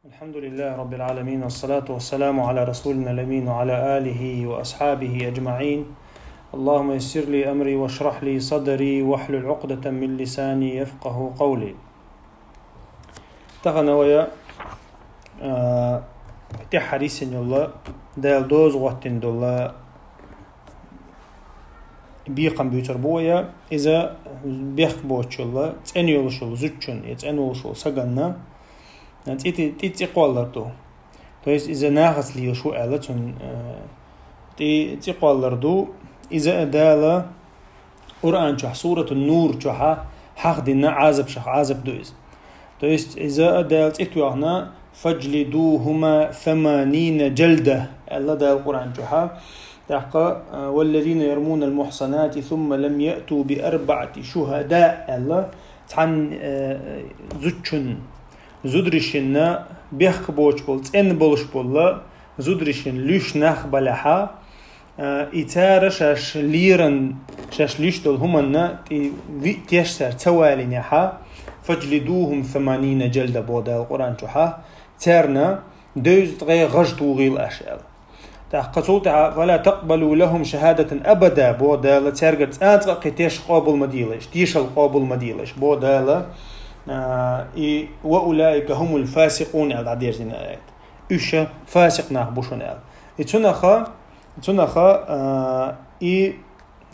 الحمد لله رب العالمين، والصلاة والسلام على رسولنا الأمين وعلى آله وأصحابه أجمعين. اللهم يسر لي أمري واشرح لي صدري واحلل عقدة من لساني يفقه قولي. تغنى ويا تحريسن الله دال دوز وقتن دولا بيقم بيوتر بويا إذا بيخ بوتش الله تأنيول شول زوجن يتأنيول شول سجنا تي قولردو. То есть إذا ناقص لي شو قالتون تي قولردو إذا أدالا قرآن شح سورة النور شح حق دينا عازب دويز. То есть إذا أدال تيتوعنا فاجلدوهما 80 جلدة الله دال القرآن شح تحقى والذين يرمون المحصنات ثم لم يأتوا ب4 شهداء الله تحن زوجن زودريشنا بيخ بوش بول تن بولش بولا زودريشن ليش نخ بلحا إتارة شاش ليرن شاش ليش دول همنا تيشتر توالي نحا فاجلدوهم 80 جلدة بودا القرآن شوحا تارنا دوز تغي غجتو غيل أشياء تحقصوتها فلا تقبلوا لهم شهادة أبدا بودا لتارجت أنتقى تيش قابل مديلش تيش القابل مديلش بودا وأولئك هم الفاسقون على عدير زين الآيات إيش فاسق نعبوشون على تنخا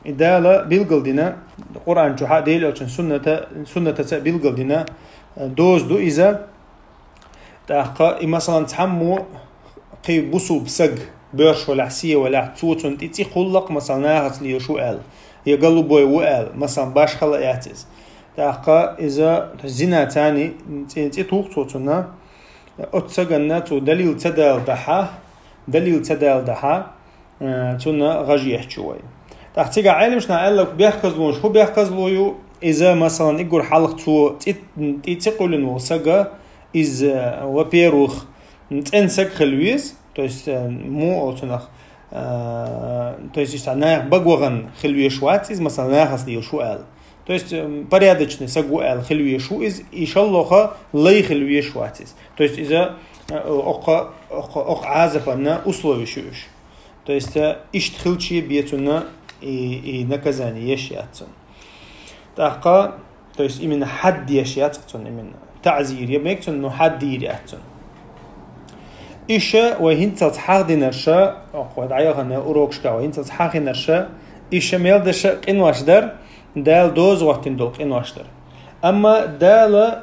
إدالة بيلقلدنا القرآن جوحا ديل أو سنة بيلقلدنا دوز دو إذا تحقا مثلا تحمو قي بوسو بسق برش ولا حسية ولا حتوتون تيتي خلق مثلا ناغت لي شو قال يقلو بوي وقال مثلا باش خلق يعتز تحقا إذا زنا تاني تي توقتوتنا أتسجنا تو دليل تدال دحا تونا غجيح شوي تحتيجا عالمش نعلق بيحكزلون شو بيحكزلويو إذا مثلا يقول حلق تو تقولن وسجا إذا وبيروخ نتنسك خلويز то есть مو أتنخ то есть أنا بقوغن خلويش واتيز مثلا ناخذ شو قال то есть порядочный сагуэл خلوية شو إز إيشالله لي خلوية شواتيز то есть إذا أق عازبنا أصله شوش то есть إشتخلشي بيتنا نكزاني يشياتن تاقا то есть именно حد يشياتن именно تعزير يبنيكتن إنه حد يرياتن إيشا وهنت تحقد نرشا أقوى عياغنا أوروكشكا وهنت تحقد نرشا إيشا ميلدشا إنواش در دال دوز وقتين دولك إن واشتر أما دال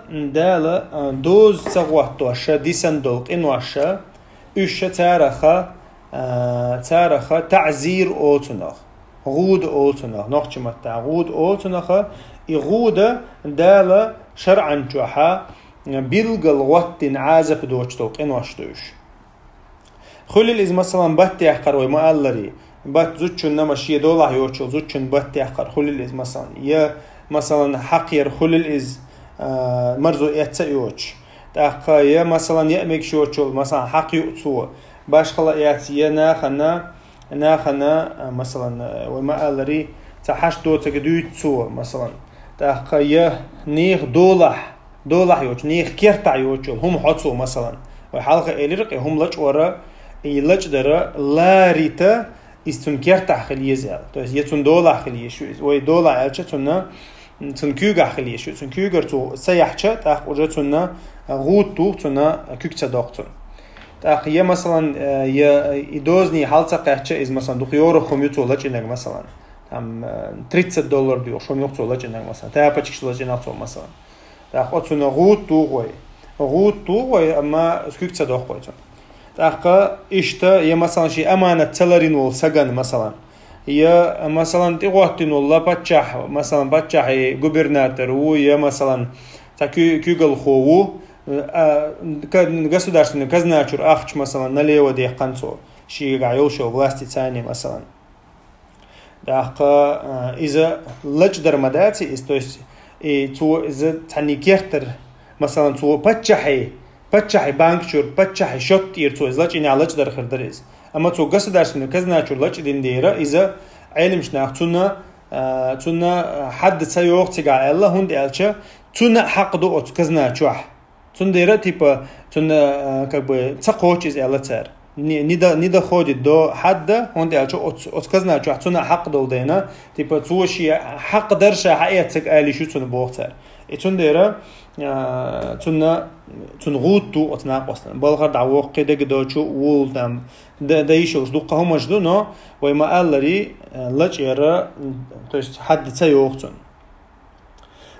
دوز سغوات واشا ديسن دولك إن واشا إيشا تارخا تعزير أوتناخ غود أوتناخ نوخش متى غود أوتناخ يغود دال شرعا جوحا بيلغل وقتين عازب دوش دولك إن واشتوش خلي إذا مثلا باتي أحقر وما ألري بات زوجن نمشي دولار يوتشل زوجن بات يحقر خلل إز مثلا يا مثلا حقير خلل إز مرزو يتسيوش تأخا يا مثلا يأمك شوتشل مثلا حق يؤتسو باش خلا يأتي ناخنا مثلا وما ألري تحش دو تجدو تسو مثلا تأخا يا نيخ دولار يوتش نيخ كيرتع يوتشل هم حطسو مثلا وحلقة إليرق هم لج ورا يلج درا لا ريتا إستون كيرتع خليه زال، то есть يتون دولار خليه شو إز، وي دولار ألشة تونا تون كيوجا خليه شو، تون كيوجر تو سياحشة تأخ وجه تونا غوت تونا كيكتا دكتور، تأخ يه مثلا يدوزني حالة قحشة إز مثلا دخيور خميتو لج إنك مثلا تام $30 ديو شو ميوتو لج إنك مثلا تابتشش لج إنك مثلا، تأخ تونا غوت تو أما كيكتا دكتور تأخا إشتا يا مثلا شيء أمانة تلرين والسجن مثلا يا مثلا تقوتين والله بتشح مثلا بتشح جوبرناتور ويا مثلا تكيجل خوو государственный казначур ахч مثلا налево дехканцо شيء عيوشو власти ثاني مثلا تأخا إذا لجدر مداتي то есть تو إذا تعني كيرتر مثلا تو بتشحي بانكشور بتشحي شوت يرتو إزلاج إني علاج در خردريز أما تو قصد درسنا كذا نشور لاج إدين ديرا إذا علمش ناختنا تونا حد سيوق تجع الله هند ألشة تونا حق دو كذا نشوح цундера типа цунна как бы цакоч из элацер не доходит до хадда, он делает отказно, что цуна хак долдена, типа цуши хак дарша хаятсек али шо цуна бохтер. И цундера цуна цунгуту отнaqostan. Балгар дawq qida gidoochu wultam да еще ждуqa huma жду, но вайма аллари лачера, то есть хадда цайоqцун.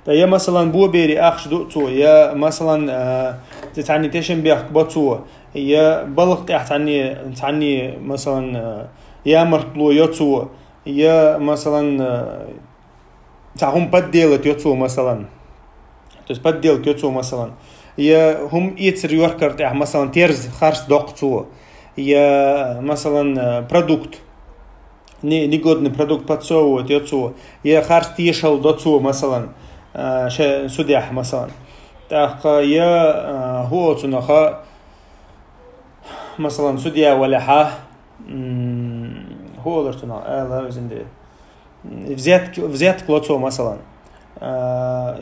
Да я مثلا بو بيري اخ دو يا مثلا تعني تشن بيخ بطو يا بلغ تعني مثلا يا مرطلو يطو يا مثلا تعهم بديلت يطو مثلا то есть подделки يطو مثلا يا هم يتر يوركر تاع مثلا تيرز خارس دوقتو يا مثلا продукт негодный продукт подсовывают يطو يا خارس تيشل دوتو مثلا سوديح مثلا تاق يا هو تنخا مثلا سوديا ولا حا هو درتنا لا زندي взять клоцо مثلا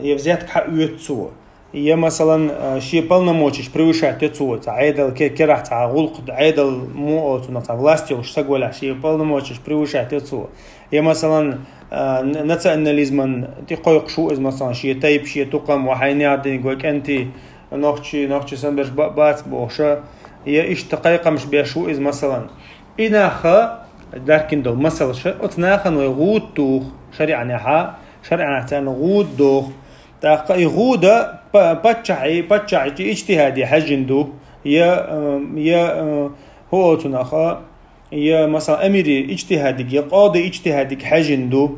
я взять حقيتسو я مثلا شي полномочий превышать тецо عادل كرح تاع غلق عادل مو تنخ власти уж саголя شي полномочий превышать тецо я مثلا نتسألناليزمن تقويق شو إز مثلا شيء تايب شيء تقام وحيني عدين قولك أنت نوخشي سنبرش بات بوشة يا إيش تقيقة مش بيشو إز مثلا إناخا داركن دول مثلا أتناخا ويغود توخ شريعة نحا شريعة نحتان غود دوخ تاقا يغودة باتشعي اجتهادي حجندو يا هو تناخا يا مثلا أميري اجتهادك يا قاضي اجتهادك حاجندو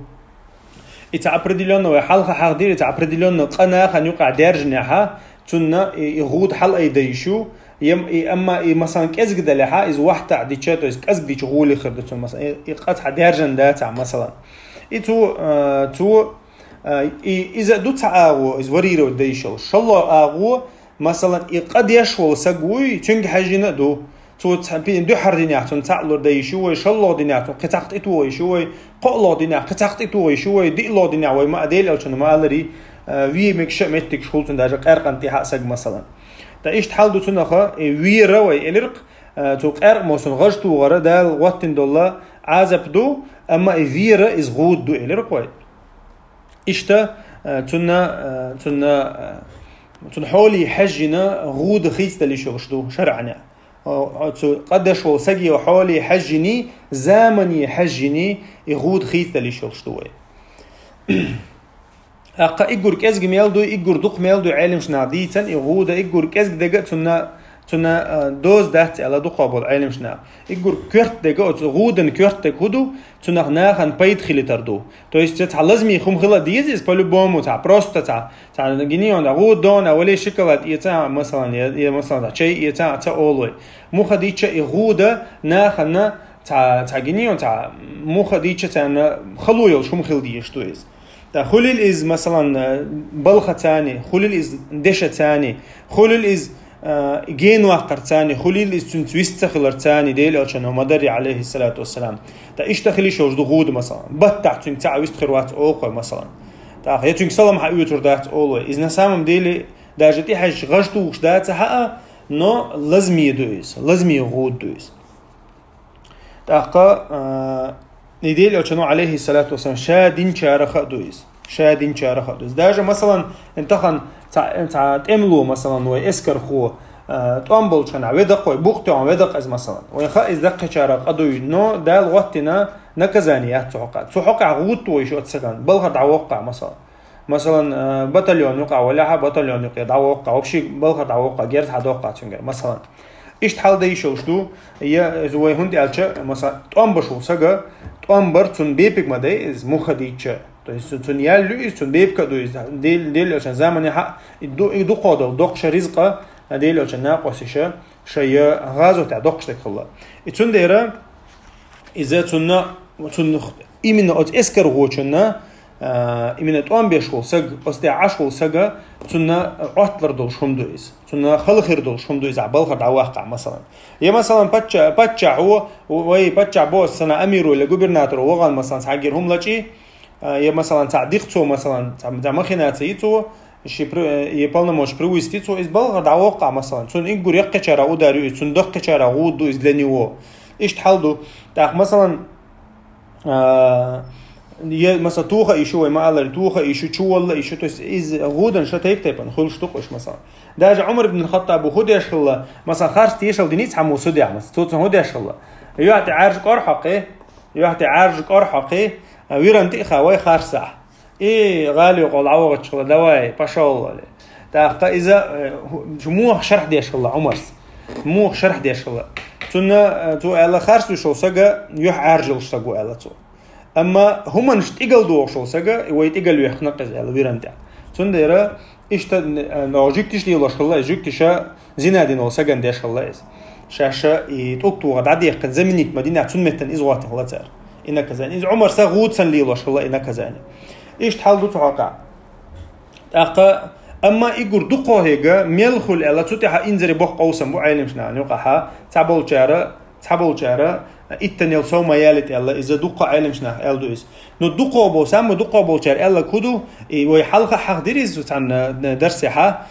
إتعبردلنا حلقة حقدير إتعبردلنا قناة خن يقع درجنها تنا يغود حل أي ديشو أما مثلا كأزق دلها إذا واحد عدي شاتو إذا كأزق دي شغولي خردتون مثلا يقطع درجن داتا مثلا تو إذا دو تعاو إذا وريرو ديشو شالله آغو مثلا قد يشول سقوي تنك حاجنا دو تو تحبين دو حردينيا تون تعلور داي شوي شلو دينيا تون قطعت اتوي شوي قلو دينيا قطعت اتوي شوي دي لو دينيا وي ما اديل او ما الري وي ميكش متك شولتن داج قرقنتي حسق مثلا دا ايش تحلدو تنخا وي روي الرق تو قر موسن غشتو غره دال واتن دولا عازب دو اما فيرا از غود دو الرق وي اشتا تن حولي حجنا غود خيست اللي شغشتو شرعنا قدش وسجي وحولي حجني زامني حجني يغود خيث اللي شغشتوه أقا إيجور كأزج ميلدو إيجور دق ميلدو عالم شناديتن يغود إيجور كأزج دقة تنا دوز دهت على دقابل عالم شنا إيجور كرت دقة غودن كرت دقودو تنا ناخن بيد خلي تردو تو يستطيع لازمي خم خلا ديز بالبومو تاع بروستا تاع جنيون غود دون أولي شكلات يتاع مثلا مثلا شيء يتاع أولوي مو خديتش يغودا ناخن تاع جنيون تاع مو خديتش تاع خلويل شو مخلديش تو يز تا خليل إز مثلا بلخة تاني خليل إز دشة تاني خليل إز جين واقر تاني خليل إز تنتويستخلر تاني ديل أشانه مدري عليه الصلاة والسلام تا إيش تخلي شوش دغود مثلا بتاع تنتع ويستخروات أوقع مثلا تا يتونك سلام حيوتر دات أولوي إذا نسامم ديلي داجتي حاج غشتو وش دات حقا نو لازم يدويس لازم يغود دويس تاقا نديل أشانه عليه الصلاة والسلام شادين شارخ دويس شادين شارخ دويس داجة مثلا انتخن تاع تملو مثلا ويسكر خو تأمبل شنا ودق وبوقت عن ودق از مثلا ويخا إز دق شارق أدوي نو دال وقتنا نكزانيات سحق عغوت ويش أتسكن بلغ دعوقع مثلا بطليون يقع ولا بطليون يقع دعوقع وبشي بلغ دعوقع جرت حدوقع تنجر مثلا إيش تحل ده يشوشتو هي زوي هندي ألشة مثلا تأمبر شو سجى تأمبر تون بيبك ما ده إز مخديتش تون يالو تون بيبك دو إز ديل عشان زمان حق يدو قادر دوقش رزقه ديل عشان ناقص شيء غازو تاع دوقش تكلا تون ديره إذا تون إيمن أت إسكر غوشنا إيمن تون بيشول سج أستع عشول سجى تون عطلر دول شمدويز تون خلخير دول شمدويز عبال خد عواقع مثلا يا مثلا بتشع هو وي بتشع بوس سنة أميرو اللي جوبرناتور وغان مثلا تعجرهم لشي يا مثلا تعديقتو مثلا تاع مخيناتيتو полномочия привести, то из Болгар дауqa مثلا сон игур якчара ударю сон докчара гуду из для него иш тхалду так مثلا я مثلا توخا еще ما الله توخا еще чуалла еще то есть из гуден шатайк тайпан خل штукош مثلا даже عمر بن الخطاب وخد يشخله مثلا خارج يشل دينيس حمو سوديا مثلا توت هو يشخله يعطي عارج قرحقي يعطي عارج قرحقي ويرنتي خواي خارج صح إيه غالي وقال عوض شغله دواي باشالله تا إذا مو شرح ديش الله عمرس مو شرح ديش الله تونا تو على خارج شو سجى يح عرجل سجوا على تو أما هم نشتغل دو شو سجى ويتقل يخنق على ويرنتع تونا يرى إيش ناجيكتش لي الله شغله جيكتشا زينادين الله سجى ديش الله إز شاشة يتوقتوا غد عادي يقن زمنيت مدينة تنمتن إزوات الله تعالى إنك كذا إذا عمر سغود سن لي الله شغله إنك كذا إيش تحلو تعاقع أقا أما يقول دقة هيجا ملخل على تطيح إنزري بق قوسم بو عالم شنا نوقعها تعبول جارة إتنيل سوما يالت الله إذا دقة عالم شنا ألدو إس نو دقة بو سام دقة بو جار الله كودو ويحلقة حق دريز عن درسها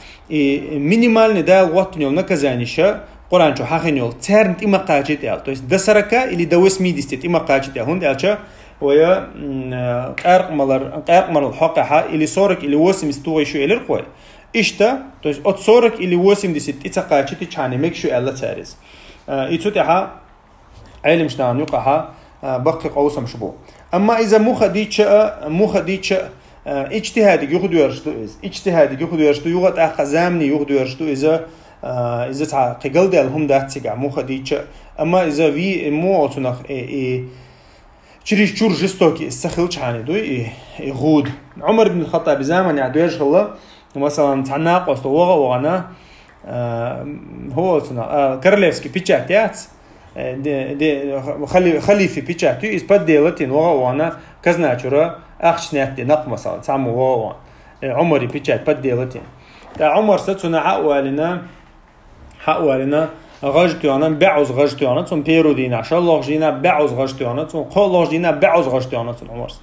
مينيمال ندال وقتنيل نكزانيشة قرآن شو حقنيل ترنت إما قاجت أل تو إس دسركة اللي دوس ميدستيت إما قاجت هون دالشة ويا قارق مال الحقها اللي صورك اللي واسم استوى شو إلى القوي إشتا تو إس أت صورك اللي واسم دست إتساقاجت تشاني مك شو إلى تاريز إتوتها علم شنان يقعها بقي قوسم شبو أما إذا مو خديتش اجتهادي يأخذ يرشدو إز اجتهادي يأخذ يرشدو يوقت أخزامني يأخذ يرشدو إذا تع قجل دالهم ده تيجا مو خديتش أما إذا في مو أتناق شريش شور جستوكي استخلش عني دوي غود عمر بن الخطاب زمان يعدو يشغله مثلا تعناق وستوغا وغنا هو أتنا كارليفسكي بيتشاتيات دي خليفي بيتشاتيو إسباد ديلتين وغنا كزناتشورا أخشنات نق مثلا سامو وغا عمري بيتشات باد ديلتين تا عمر ستنا حقوالنا غجتو أنا بعوز غجتو أنا تون بيرو دينا شاء الله جينا بعوز غجتو أنا تون قال الله جينا بعوز غجتو أنا تون عمرس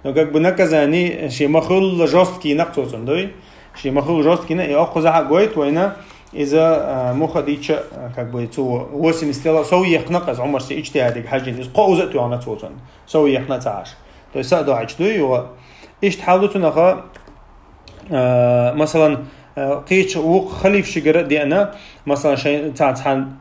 لو كك بنكزاني شيء مخول جاستكي نقطوزن دوي شيء مخول جاستكي نا يأخذ حق قويت وينا إذا مخديتش كك بيتو وسم استلا سوي يخنقز عمر شيء اجتهادك حاجين إذا قوزتو أنا توزن سوي يخنق عاش تو سأدو عجدوي و إيش تحاولتو نخا مثلا قيش وق خليف شجرة دي أنا مثلا شيء تعان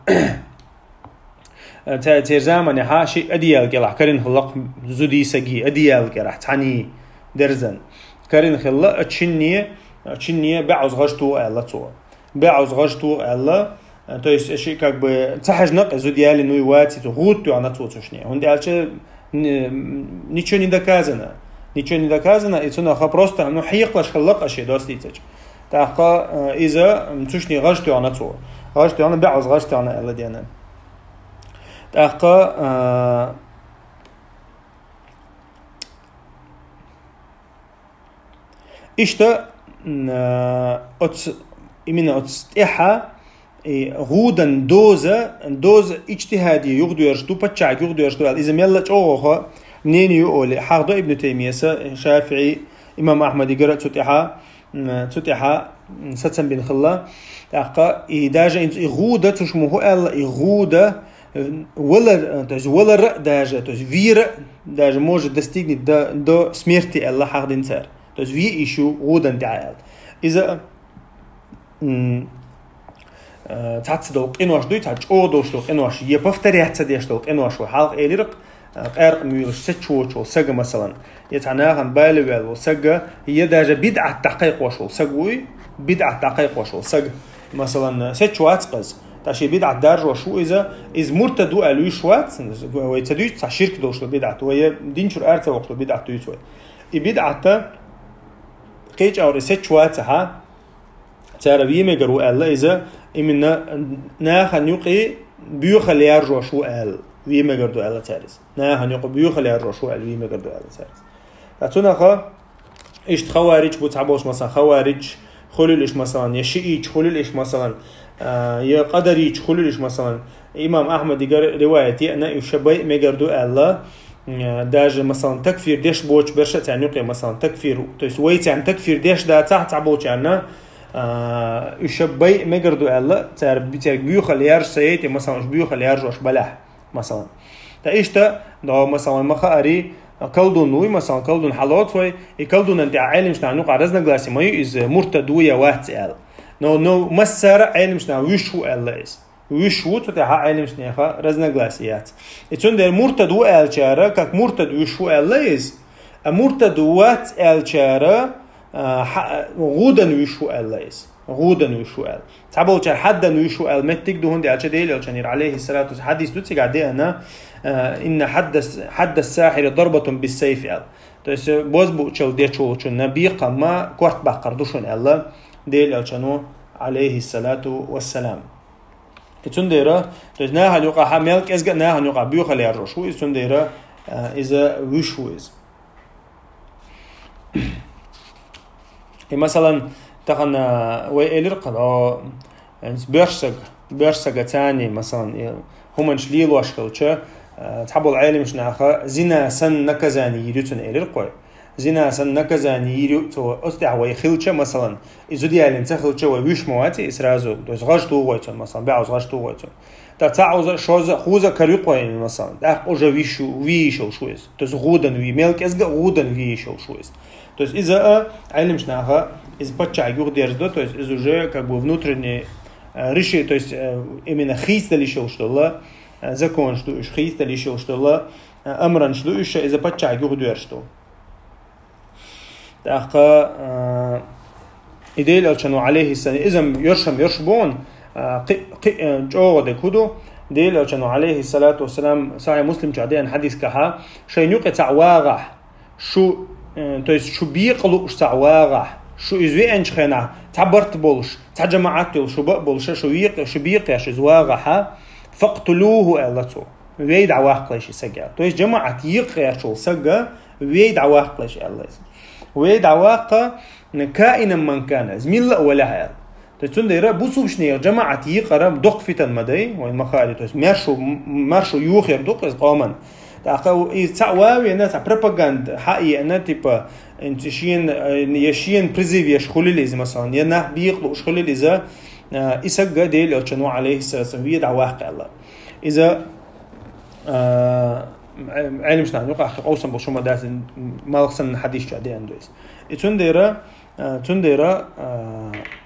تيرزامني ها شيء أديال كلا كرين خلق زودي سجي أديال كلا تعني درزن كرين خلق تشنيه بعوز غشتو الله تو بعوز غشتو الله تو شيء كأب تحج نق زوديال إنه يواتي تغوتو أنا تو تشنيه هندي على نيشون إذا كازنا يتنا خبرست إنه حيقلش خلق أشياء دوستيتج تاقا إذا متوشني غشتو أنا تو غشتو أنا بعوز غشتو أنا الله ديانا تاقا إشتا إمنا أتستيحا غودا دوز اجتهادي يغدو يرشدو بتشعك يغدو يرشدو إذا ميلا أوغوها منين يقول حاضر ابن تيمية شافعي إمام أحمد يقرأ تتحا ستسن بن خلا تاقا إداجة إغودة تشمه ألا إغودة ولا رأ داجة فير داجة موجة دستيقني دا سميرتي ألا حق دنسار في إيشو غودا دعال إذا تعتصدوق إنواش دوي تعج أوضوش دوق إنواش يبفتري هتصديش دوق إنواش وحالق إليرق قارق ميولش ستشوش وسجى مثلا يتعناهن بالوال وسجى هي داجة بدعة تحقيق وشو سجوي بدعة تحقيق وشو سجى مثلا ستشوات قز تاشي بدعة دارج وشو إذا مرتدو ألوي شوات ويتدوي تاع شرك دوش بدعة وهي دينشر أرث وقت بدعة دويتوي بدعة قيج أو ستشوات ها ترى بيمة جرو الله إذا إمنا ناخن يقي بيخل يرجع شو قال بيمة جردو الله تاريس ناخن يقي بيخل يرجع شو قال بيمة جردو الله تاريس أتونا خا إيش خوارج بتعبوش مثلا خوارج خلولش مثلا يشيء خلولش مثلا يا قدريش خلولش مثلا إمام أحمد يقر روايتي أنا يشبه مجردو الله даже مثلا تكفير ديش بوش برشة يعني مثلا تكفير то есть ويت يعني تكفير ديش دا تحت بوش يعني يشبي مقردو الله تعرف بيوخ اللي سيتي مثلا بيوخ اللي يرجوش بلح مثلا تايش تا ده مثلا مخاري كلدون نوي مثلا كلدون حالات وي كلدون انت عالم شنو نوق عرزنا غلاسي ما يز مرتدوية وقت ال نو مسر عالم شنو وشو الله is وشو تتاع عالم شنو خا رزنا غلاسيات اتون der مرتدو ال чара как مرتد وشو الله is مرتدوات ال чара غودن وشو الله is غودن وشو ال تعبوا چر حدن وشو ال متك دهون دي اچ ديل چنير عليه الصلاه والسلام حديث دوتي قاعد انا ان حد الساحر ضربه بالسيف ال то есть боз бу чел де чол чун наби қама кварт бақар душун الله ديل چنو عليه الصلاه والسلام اتون ديرا то есть на халюка хамелк ezga на халюка бю халер шо итон дера اذا وشو is مثلا تخنا ويلر قضاء برسق تاني مثلا هم شليل واشكلچه تحبوا العالم شناخه زنا سن نكزاني يريتون الر قوي زنا سن نكزاني يريتو استع ويخلچه مثلا اذا ديالن تخلچه ويش مواتي اسرازو دوز غشتو ويتون مثلا باوز غشتو ويتون تا تعوز شوز خوزا كريقوي مثلا ده уже вишел شو is то есть غودن وي ملك ازغ غودن вишел شو is то есть из-за علم шнаха из подчагур держит, то есть из уже как бы внутреннее решение, то есть именно хиста лишил что ли, закон что уж хиста лишил что ли, амран что уж из-за подчагур держит. Так идея الشنو عليه السلام إذا يرشبون جوده كده ديل الشنو عليه الصلاة والسلام صحيح مسلم جادين حديث كها شيء يقطع واقع شو то есть شو بيقلو استعواغ شو يزوي انش خنا تعبرت بولش تجمعت شو بولش شو بيقيش زواغها فقتلوه الله ويد عواقلش سجا تو есть جماعت يقيش سجا ويد عواقلش الله ويد عواق كائنا من كان زميل ولا هيا تتون ديرا بوسوبشني جماعت يقرا دق فتن مدي وين مخالي تو есть مرشو يوخر دق قوما تاخو يتعواوي ناس بروباغاند حقيقه انا تيبا انتشين يشين بريزيفيش خليليز مثلا ينا بيقلو خليل اذا اسق ديل چنو عليه السلام ويدع واقع الله اذا علم شنو نقع اوسم بشوما داز مالخسن حديث جادي اندويس تون ديرا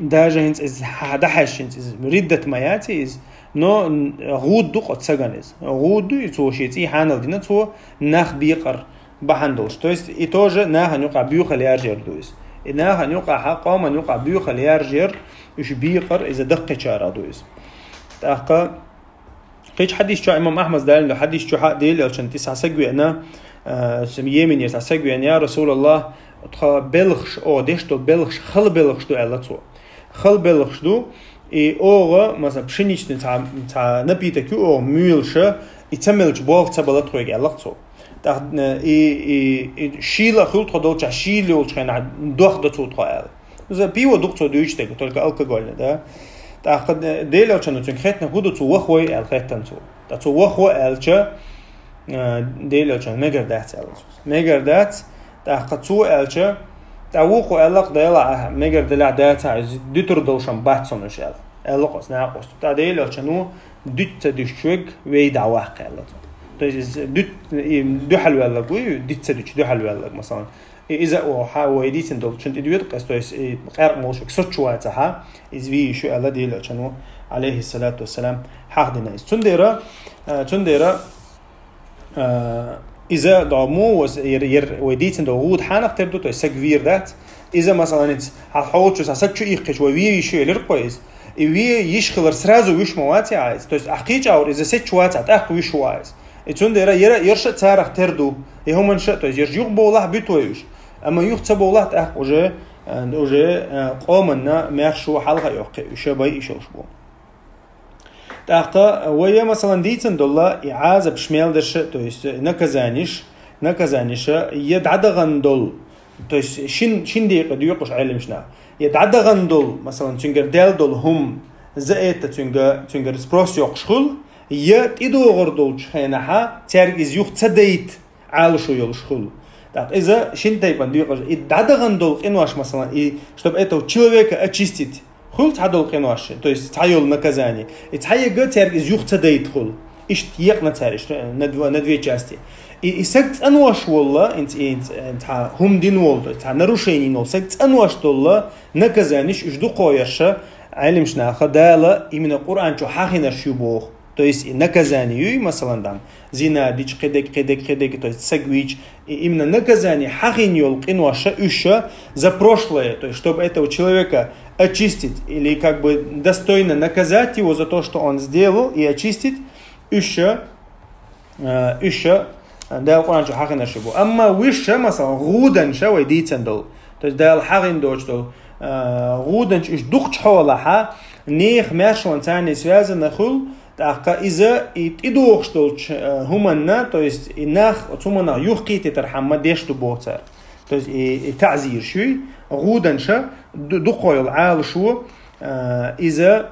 داجه هنس از حدحش هنس رده مياتي از نو غود دو قد سغانز غود يتو شيتي حانل دينا تو نخ بيقر بحندوش то есть и тоже на نقع بيوخل يارجر دويس انها نقع قام نقع بيوخل يارجر ايش بيقر اذا دق چارا دويس تاقا قيش حديث شو امام احمد دال حديث شو حق ديل عشان تسع سغوي انا يمين يسع سغوي يا رسول الله تخ بلخش او ديشتو بلخش خل بلخش دو الله خل بلخش دو и ого مثلا пшеничный та напиток о мюлше и цемелч бог цабала тройге аллахцо так и шила хулт ходолча шили улчхана дох до цутхаэл за пиво духцо дючте только алкогольное да так делочно конкретно худу цу вахой алхеттанцо да цу вахо элча делочно мегардат так цу элча تاوخو ألق ديلا مجر دلع داتا ديتر دوشان باتسون وشال ألقص ناقص تاديل أشنو ديت دشوق ويدا واقع الله تيجي دو حلو الله قوي ديت دو حلو الله مثلا إذا أو حاول ديت ندول شنت ديوت قصتويس غير موشك سوتشواتها إزوي شو الله ديل أشنو عليه الصلاة والسلام حقدنا تنديرا إذا دامو وديتن داود حانق تبدو تو سكفير ذات إذا مثلا هالحوت شو سكشو يخش ووي شو يلرقويز وي يشخلر سرازو ويش مواتي عايز تو أحقيج أو إذا ست شوات أحق ويش عايز إتون ديرا يرش تارخ تردو يهم نشأ تو يرجع بوله بيتويش أما يخت بوله أحق وجه قامنا مرشو حلقة يحق وشبي يشوش بو تاقا ويا مثلا ديتن دولا إعازة بشمال درش تو есть наказаниша يدعدغن دول то есть شين دقيقة ديوقش علمشنا يدعدغن دول مثلا تنجر دال دول هم زائد تنجر سبروس يقشخل يتيدو غردول شخينها تارجز يوخ تديت عالشو يلشخل. Так, из-за шинтайпан двигаться. И дадаган дол кинуаш масалан, и чтобы этого человека очистить. Хул цадол кинуаш, то есть цайол наказание. И цайга церк из юхцадейт хул. Ишт ехна цариш на две части. И сект ануаш волла, та хумдин вол, то есть та нарушение нол. Сект ануаш долла наказаниш ижду коярша, айлим шнаха дала именно Кур'ан чо хахина шубох. То есть наказание, масалан дам, зина, дич, хедек, то есть сагвич, и именно наказание хахиньол кинуаша уша за прошлое, то есть чтобы этого человека очистить или как бы достойно наказать его за то, что он сделал, и очистить уша дал Куранчу хахина шибу. Амма выше, масалан, гуданша вайдицандол, то есть дал хахин дол, что гуданш уж дух чхолаха, нех мершван цани связано хул, из-за идох что хуманна, то есть инах отсумана юхкити тархамма дешту боцар, то есть и тазир шуй гуданша духойл аал шу из-за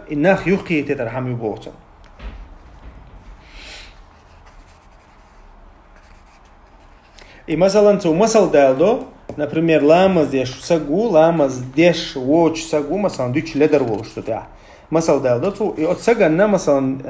инах юхкити тархамми боцар. И масалан цу масал далдо, например, ламаз деш сагу, ламаз деш воч сагу, масалан дич ледар вол что-то. Масал далдо, и от саганна масалан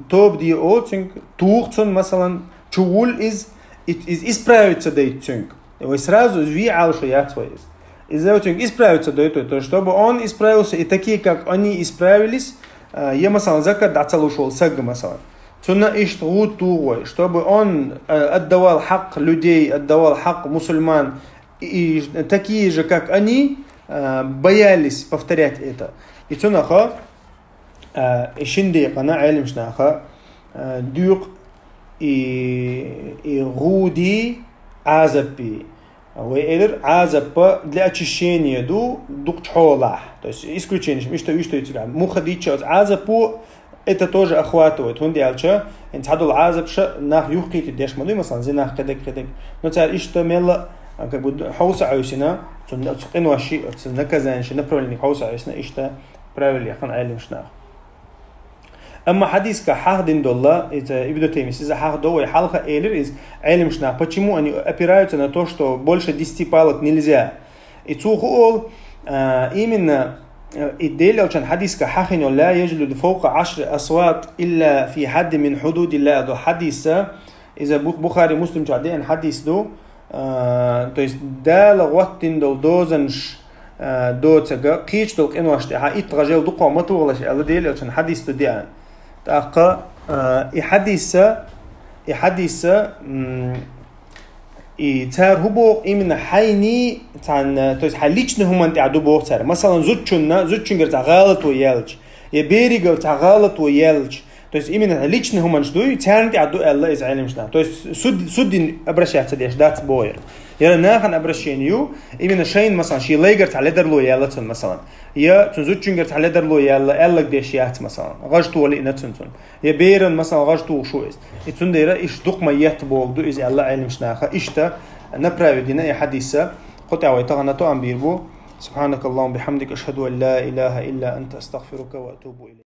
топ ди оцинг тухцун масалан чуул из исправиться дейтцинг. Его сразу ви алшо яцвоис. Из-за оцинг исправиться дейту, то чтобы он исправился и такие как они исправились, я масалан закат дацалушол сага масалан. Цуна иштгу тугой, чтобы он отдавал хак людей, отдавал хак мусульман, и такие же как они боялись повторять это. И цунаха ишинди кана айлим шнаха дюк и гуди азапи вейлер азапа для очищения дук чхола, то есть исключение что это мухадича азапу это тоже охватывает он делча интадул азапша нах юхкити дешмаду масалан зинах кедек но царь ишта мела как бы хауса айсина цунна ваши наказание направление хауса айсина ишта правильно хан айлим шнах. Amma hadis ka хахдин долла, это Ибн Таймия, из-за хахдовой халха эйлер из айлимшна. Почему они опираются на то, что больше 10 палок нельзя? И цухол именно идея учан hadis ka хахин ла яжлуд фока 10 асват илля фи хадд мин худуд илля до хадиса из-за Бухари Муслим чаден hadis до, то есть дал ваттин дол дозанш دوتسجا قيش دول إنه أشتى حقيقة رجال دقة ما توغلش على ديل عشان حديث تديان تأقى يحدث يتار هبو إمن حيني تان تويس حليشنا هم أنت عدو بوختار مثلا زوجنا قرت غلط ويالج يبيري قرت غلط ويالج то есть именно лично хуман ждуй тянет аду Аллах из алимшна. То есть судин обращаться деш дат боер. Я нахан обращению именно шейн масалан ши лейгерт аледерло ялла цун масалан. Я цунзучунгерт аледерло ялла Аллах деш ят масалан. Гажту вали инатун. Я бейрен масалан гажту шо из. И цундера иш дук маят болду из Аллах алимшна. Ха ишта направи дина и хадиса. Хотя вай тагнату амбирбу. سبحانك اللهم بحمدك أشهد أن لا إله إلا أنت أستغفرك وأتوب إليك.